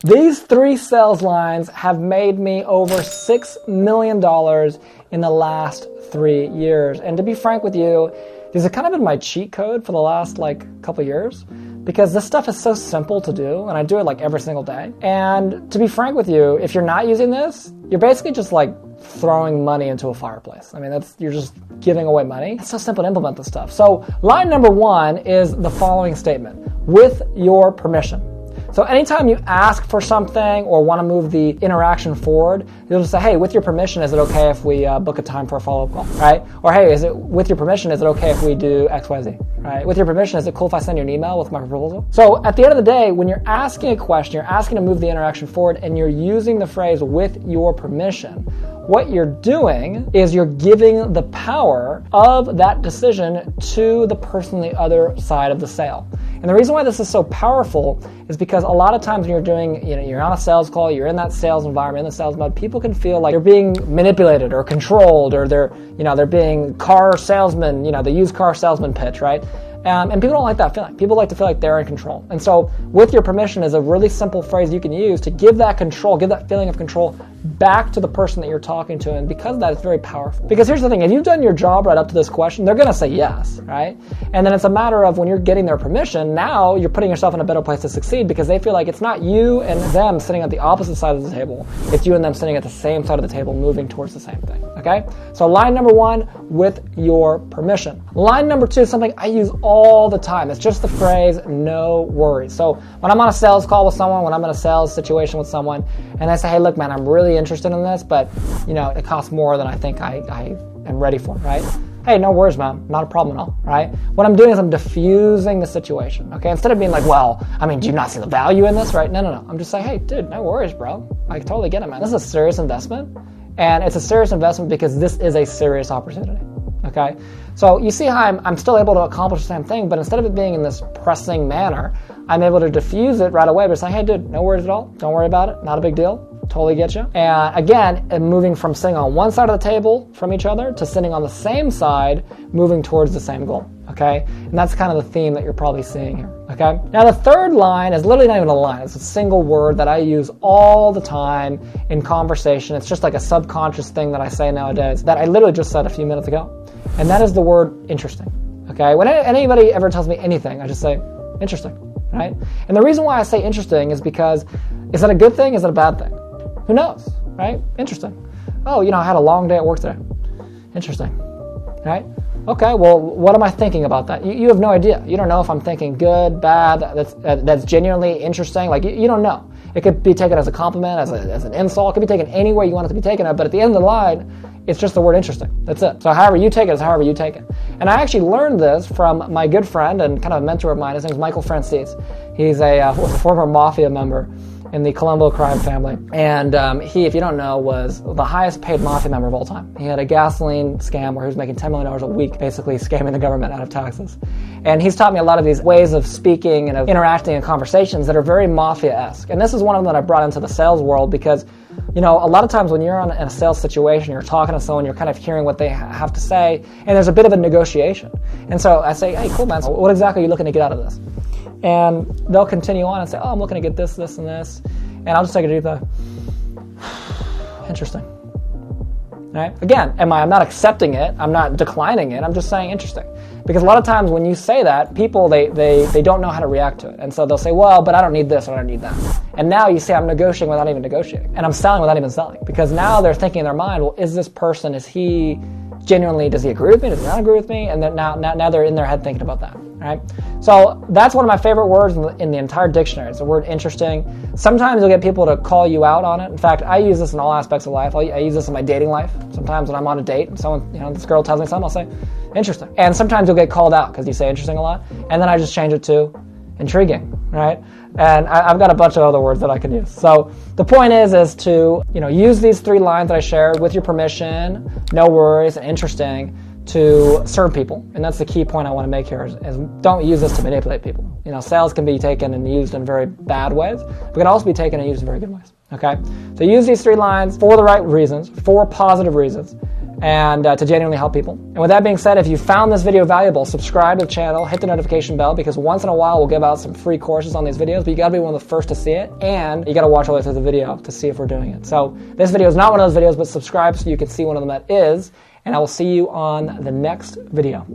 These 3 sales lines have made me over $6 million in the last 3 years. And to be frank with you, these have kind of been my cheat code for the last couple years, because this stuff is so simple to do, and I do it every single day. And to be frank with you, if you're not using this, you're basically just throwing money into a fireplace. I mean, you're just giving away money. It's so simple to implement this stuff. So line number 1 is the following statement: with your permission. So anytime you ask for something or want to move the interaction forward, you'll just say, hey, with your permission, is it okay if we book a time for a follow-up call, right? Or hey, with your permission, is it okay if we do X, Y, Z, right? With your permission, is it cool if I send you an email with my proposal? So at the end of the day, when you're asking a question, you're asking to move the interaction forward, and you're using the phrase with your permission, what you're doing is you're giving the power of that decision to the person on the other side of the sale. And the reason why this is so powerful is because a lot of times when you're doing, you're on a sales call, you're in that sales environment, in the sales mode, people can feel like they're being manipulated or controlled, or they're being car salesman, the used car salesman pitch, right? And people don't like that feeling. People like to feel like they're in control. And so with your permission is a really simple phrase you can use to give that control, give that feeling of control back to the person that you're talking to. And because of that, it's very powerful. Because here's the thing, if you've done your job right up to this question, they're going to say yes, right? And then it's a matter of when you're getting their permission, now you're putting yourself in a better place to succeed, because they feel like it's not you and them sitting at the opposite side of the table. It's you and them sitting at the same side of the table, moving towards the same thing, okay? So line number 1, with your permission. Line number 2 is something I use all the time. It's just the phrase, no worries. So when I'm on a sales call with someone, when I'm in a sales situation with someone, and they say, hey, look, man, I'm really interested in this, but it costs more than I think I am ready for, right? Hey, no worries, man. Not a problem at all, right? What I'm doing is I'm diffusing the situation, okay? Instead of being like, well, do you not see the value in this, right? No. I'm just saying, hey, dude, no worries, bro. I totally get it, man. This is a serious investment, and it's a serious investment because this is a serious opportunity, okay? So you see how I'm still able to accomplish the same thing, but instead of it being in this pressing manner, I'm able to diffuse it right away by saying, hey, dude, no worries at all. Don't worry about it. Not a big deal. Totally get you. And again, moving from sitting on one side of the table from each other to sitting on the same side, moving towards the same goal, okay? And that's kind of the theme that you're probably seeing here, okay? Now the third line is literally not even a line. It's a single word that I use all the time in conversation. It's just like a subconscious thing that I say nowadays that I literally just said a few minutes ago. And that is the word interesting, okay? When anybody ever tells me anything, I just say, interesting, right? And the reason why I say interesting is because, is that a good thing? Is it a bad thing? Who knows, right? Interesting. Oh, I had a long day at work today. Interesting, right? Okay, well, what am I thinking about that? You have no idea. You don't know if I'm thinking good, bad, that's genuinely interesting. You don't know. It could be taken as a compliment, as an insult. It could be taken any way you want it to be taken, but at the end of the line, it's just the word interesting. That's it. So however you take it is however you take it. And I actually learned this from my good friend and kind of a mentor of mine. His name is Michael Francis. He's a former mafia member in the Colombo crime family. And he, if you don't know, was the highest paid mafia member of all time. He had a gasoline scam where he was making $10 million a week, basically scamming the government out of taxes. And he's taught me a lot of these ways of speaking and of interacting in conversations that are very mafia-esque. And this is one of them that I brought into the sales world because, a lot of times when you're in a sales situation, you're talking to someone, you're kind of hearing what they have to say, and there's a bit of a negotiation. And so I say, hey, cool, man, so what exactly are you looking to get out of this? And they'll continue on and say, oh, I'm looking to get this, this, and this. And I'll just take a deep breath. Interesting. Right? Again, I'm not accepting it. I'm not declining it. I'm just saying interesting. Because a lot of times when you say that, people, they don't know how to react to it. And so they'll say, well, but I don't need this or I don't need that. And now you see I'm negotiating without even negotiating. And I'm selling without even selling. Because now they're thinking in their mind, well, is this person, is he genuinely, does he agree with me? Does he not agree with me? And then now they're in their head thinking about that. Right? So that's one of my favorite words in the entire dictionary. It's the word interesting. Sometimes you'll get people to call you out on it. In fact, I use this in all aspects of life. I use this in my dating life. Sometimes when I'm on a date and someone, this girl tells me something, I'll say, interesting. And sometimes you'll get called out because you say interesting a lot. And then I just change it to intriguing, right? And I've got a bunch of other words that I can use. So the point is to, use these 3 lines that I shared with your permission, no worries, and interesting, to serve people. And that's the key point I want to make here is don't use this to manipulate people. Sales can be taken and used in very bad ways, but can also be taken and used in very good ways. Okay? So use these 3 lines for the right reasons, for positive reasons. and to genuinely help people. And with that being said, if you found this video valuable, subscribe to the channel, hit the notification bell, because once in a while we'll give out some free courses on these videos, but you gotta be one of the first to see it, and you gotta watch all the way through the video to see if we're doing it. So this video is not one of those videos, but subscribe so you can see one of them that is, and I will see you on the next video.